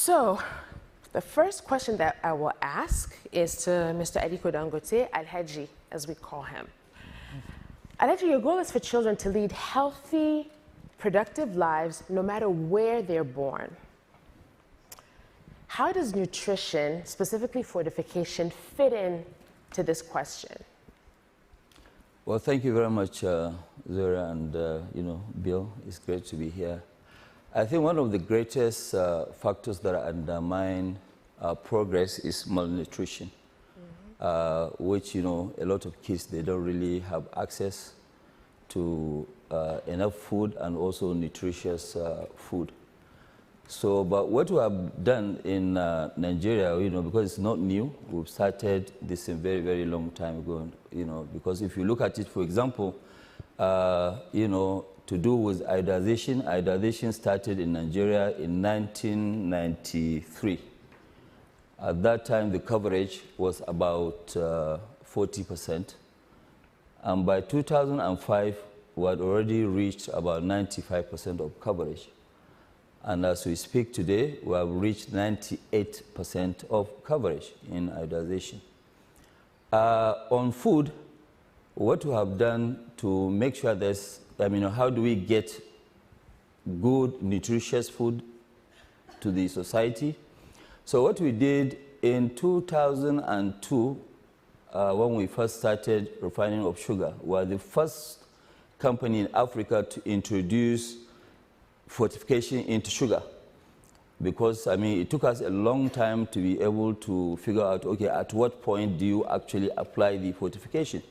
So, the first question that I will ask is to Mr. Aliko Dangote, Alhaji, as we call him. Alhaji, your goal is for children to lead healthy, productive lives no matter where they're born. How does nutrition, specifically fortification, fit in to this question? Well, thank you very much, Zora and Bill. It's great to be here. I think one of the greatest factors that undermine progress is malnutrition, which, a lot of kids, they don't really have access to enough food and also nutritious food. So, but what we have done in Nigeria, because it's not new, we've started this a very, very long time ago, because if you look at it, for example, to do with iodization started in Nigeria in 1993. At that time, the coverage was about 40%. And by 2005, we had already reached about 95% of coverage. And as we speak today, we have reached 98% of coverage in iodization. On food, what we have done to make sure there's, how do we get good, nutritious food to the society? So what we did in 2002, when we first started refining of sugar, we were the first company in Africa to introduce fortification into sugar. Because, it took us a long time to be able to figure out, okay, at what point do you actually apply the fortification?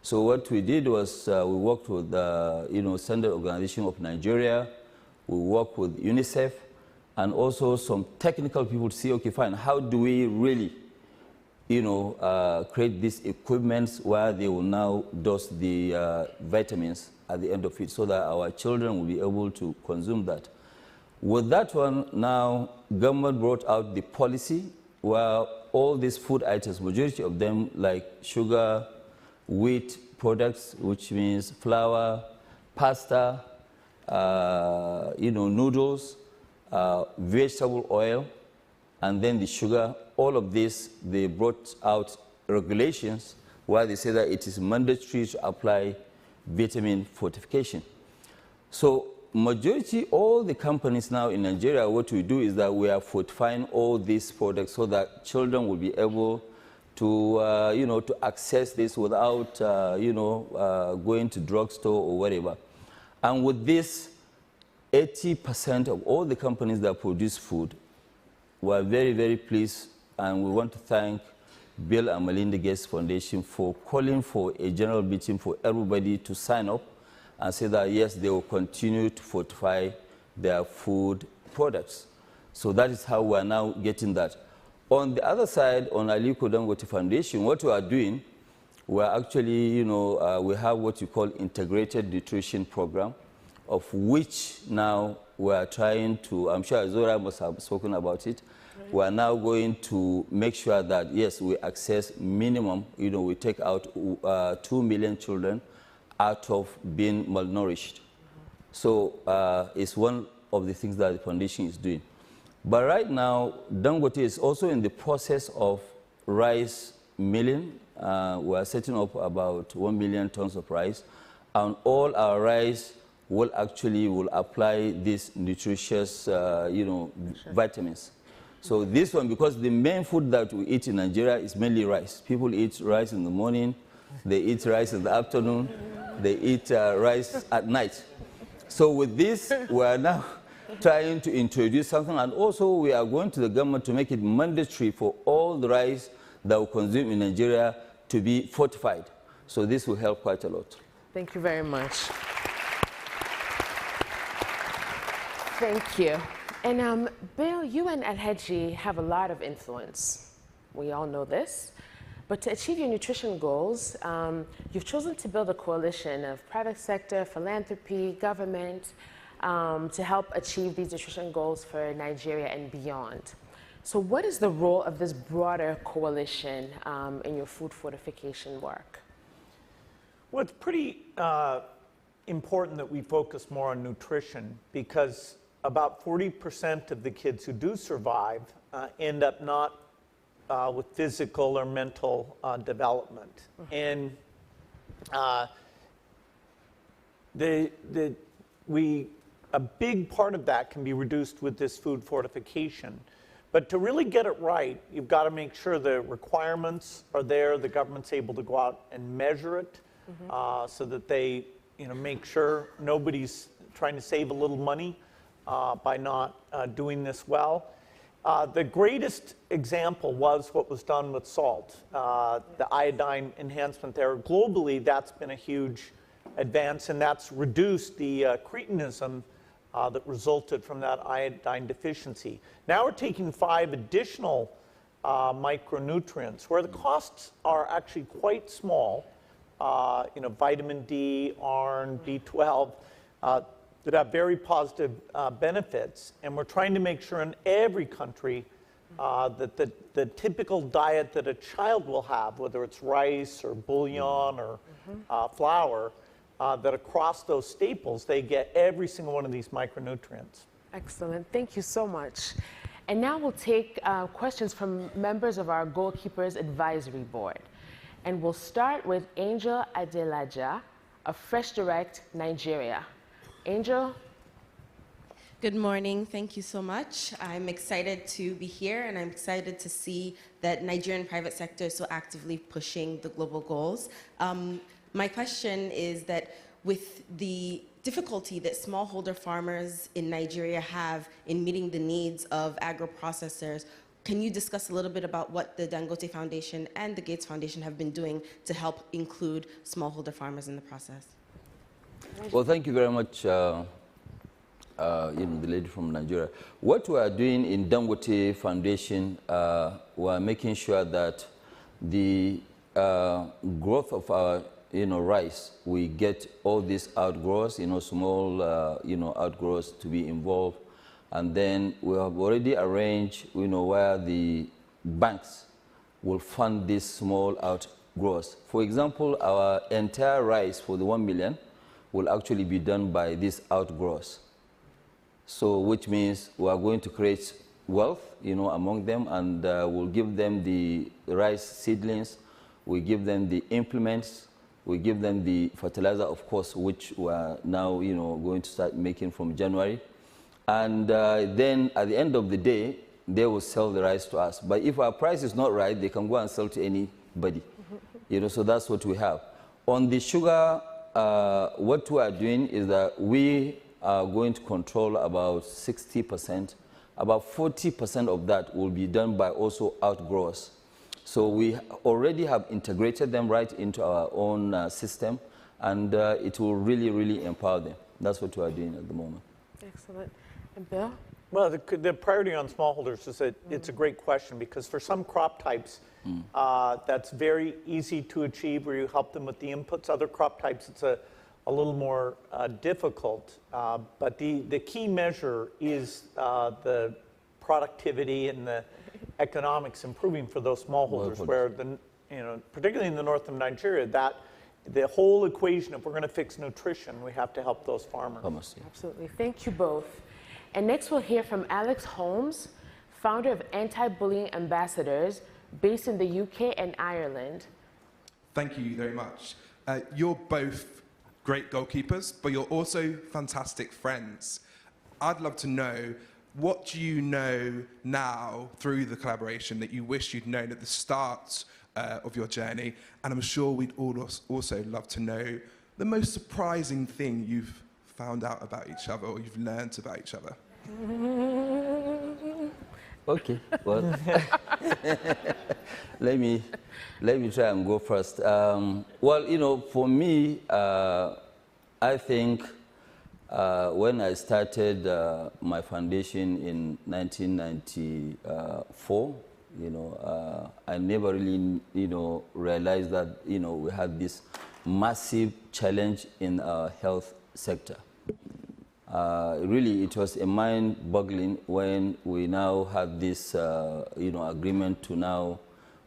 So what we did was we worked with the Standard Organization of Nigeria, we worked with UNICEF, and also some technical people to see, okay, fine, how do we really, create these equipments where they will now dose the vitamins at the end of it so that our children will be able to consume that. With that one, now, government brought out the policy where all these food items, majority of them like sugar, wheat products, which means flour, pasta, noodles, vegetable oil, and then the sugar, all of this, they brought out regulations where they say that it is mandatory to apply vitamin fortification. So majority, all the companies now in Nigeria, what we do is that we are fortifying all these products so that children will be able to, to access this without, going to drugstore or whatever. And with this, 80% of all the companies that produce food were very, very pleased, and we want to thank Bill and Melinda Gates Foundation for calling for a general meeting for everybody to sign up and say that, yes, they will continue to fortify their food products. So that is how we are now getting that. On the other side, on Aliko Dangote Foundation, what we are doing, we are actually, we have what you call integrated nutrition program, of which now we are trying to, I'm sure Zora must have spoken about it, right. We are now going to make sure that, yes, we access minimum, we take out 2 million children out of being malnourished. So it's one of the things that the foundation is doing. But right now, Dangote is also in the process of rice milling. We are setting up about 1 million tons of rice, and all our rice will apply these nutritious, vitamins. So this one, because the main food that we eat in Nigeria is mainly rice. People eat rice in the morning, they eat rice in the afternoon, they eat rice at night. So with this, we are now trying to introduce something, and also we are going to the government to make it mandatory for all the rice that we consume in Nigeria to be fortified. So this will help quite a lot. Thank you very much. Thank you. And Bill, you and Alhaji have a lot of influence. We all know this. But to achieve your nutrition goals, you've chosen to build a coalition of private sector, philanthropy, government, to help achieve these nutrition goals for Nigeria and beyond. So what is the role of this broader coalition in your food fortification work? Well, it's pretty important that we focus more on nutrition because about 40% of the kids who do survive end up not with physical or mental development. And a big part of that can be reduced with this food fortification. But to really get it right, you've got to make sure the requirements are there, the government's able to go out and measure it, so that they make sure nobody's trying to save a little money by not doing this well. The greatest example was what was done with salt, the iodine enhancement there. Globally, that's been a huge advance, and that's reduced the cretinism that resulted from that iodine deficiency. Now we're taking 5 additional micronutrients where the costs are actually quite small, vitamin D, iron, B12, that have very positive benefits. And we're trying to make sure in every country that the typical diet that a child will have, whether it's rice or bouillon or flour, that across those staples, they get every single one of these micronutrients. Excellent. Thank you so much. And now we'll take questions from members of our Goalkeepers Advisory Board. And we'll start with Angel Adelaja of Fresh Direct, Nigeria. Angel? Good morning. Thank you so much. I'm excited to be here, and I'm excited to see that Nigerian private sector is so actively pushing the global goals. My question is that with the difficulty that smallholder farmers in Nigeria have in meeting the needs of agro-processors, can you discuss a little bit about what the Dangote Foundation and the Gates Foundation have been doing to help include smallholder farmers in the process? Well, thank you very much, the lady from Nigeria. What we are doing in Dangote Foundation, we are making sure that the growth of our rice, we get all these outgrowers, small, outgrowers to be involved. And then we have already arranged, where the banks will fund these small outgrowers. For example, our entire rice for the 1 million will actually be done by these outgrowers. So, which means we are going to create wealth, among them, and we'll give them the rice seedlings, we give them the implements, we give them the fertilizer, of course, which we are now, going to start making from January. And then at the end of the day, they will sell the rice to us. But if our price is not right, they can go and sell to anybody. So that's what we have. On the sugar, what we are doing is that we are going to control about 60%. About 40% of that will be done by also outgrowers. So we already have integrated them right into our own system, and it will really, really empower them. That's what we are doing at the moment. Excellent. And Bill? Well, the priority on smallholders is that it's a great question, because for some crop types, that's very easy to achieve where you help them with the inputs. Other crop types, it's a little more difficult. But the key measure is the productivity and the economics improving for those smallholders, where particularly in the north of Nigeria, that the whole equation, if we're going to fix nutrition, we have to help those farmers. Absolutely. Thank you both. And next we'll hear from Alex Holmes, founder of Anti-Bullying Ambassadors, based in the UK and Ireland. Thank you very much. You're both great goalkeepers, but you're also fantastic friends. I'd love to know, what do you know now through the collaboration that you wish you'd known at the start of your journey? And I'm sure we'd all also love to know the most surprising thing you've found out about each other, or you've learned about each other. Okay, well, let me try and go first. Well, for me, I think when I started my foundation in 1994, I never really, realized that, we had this massive challenge in our health sector. Really, it was a mind-boggling when we now had this, agreement to now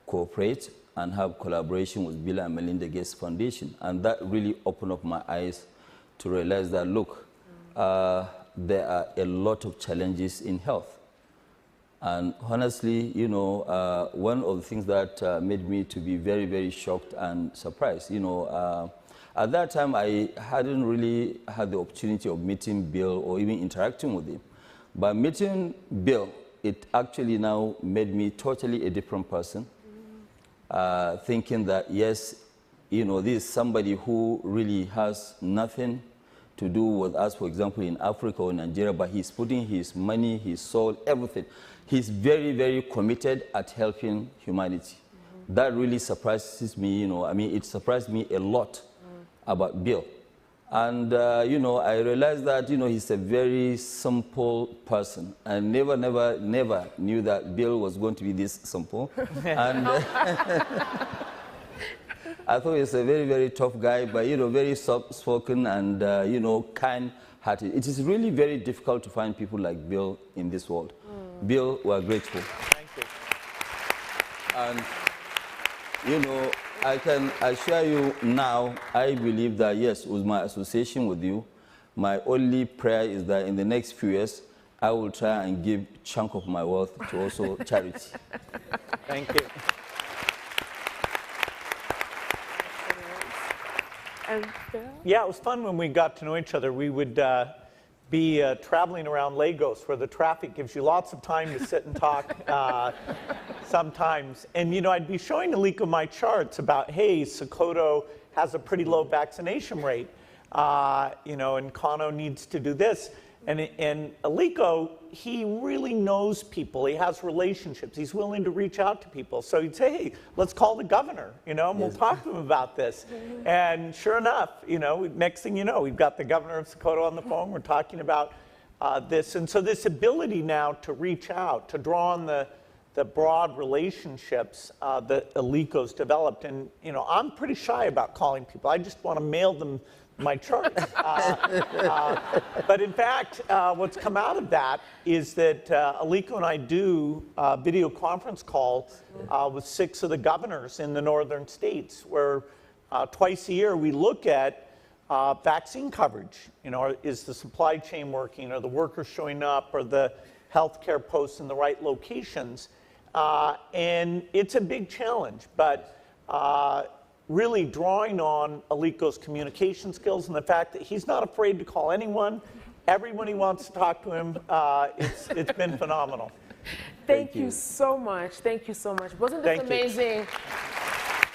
cooperate and have collaboration with Bill and Melinda Gates Foundation. And that really opened up my eyes to realize that, look, there are a lot of challenges in health. And honestly, you know, one of the things that made me to be very, very shocked and surprised, you know, at that time I hadn't really had the opportunity of meeting Bill or even interacting with him. But meeting Bill, it actually now made me totally a different person, thinking that, yes, you know, this is somebody who really has nothing to do with us, for example, in Africa or Nigeria, but he's putting his money, his soul, everything. He's very, very committed at helping humanity. That really surprises me, you know. I mean, it surprised me a lot about Bill. And, you know, I realized that, you know, he's a very simple person. I never knew that Bill was going to be this simple. And I thought he was a very, very tough guy, but, you know, very soft-spoken and, you know, kind-hearted. It is really very difficult to find people like Bill in this world. Bill, we're grateful. Thank you. And, you know, I can assure you now, I believe that, yes, with my association with you, my only prayer is that in the next few years, I will try and give a chunk of my wealth to also charity. Thank you. And Bill? Yeah, it was fun when we got to know each other. We would be traveling around Lagos, where the traffic gives you lots of time to sit and talk sometimes. And, you know, I'd be showing Aliko my charts about, hey, Sokoto has a pretty low vaccination rate, you know, and Kano needs to do this. And Aliko, he really knows people. He has relationships. He's willing to reach out to people. So he'd say, hey, let's call the governor, you know, and we'll talk to him about this. And sure enough, you know, next thing you know, we've got the governor of Sokoto on the phone. We're talking about this. And so this ability now to reach out, to draw on the broad relationships that Aliko's developed. And, you know, I'm pretty shy about calling people. I just want to mail them my chart. But in fact, what's come out of that is that Aliko and I do video conference calls with 6 of the governors in the northern states, where twice a year we look at vaccine coverage. You know, is the supply chain working? Are the workers showing up? Are the healthcare posts in the right locations? And it's a big challenge, but really drawing on Aliko's communication skills and the fact that he's not afraid to call anyone, everyone he wants to talk to him. It's been phenomenal. Thank you so much. Thank you so much. Wasn't this amazing?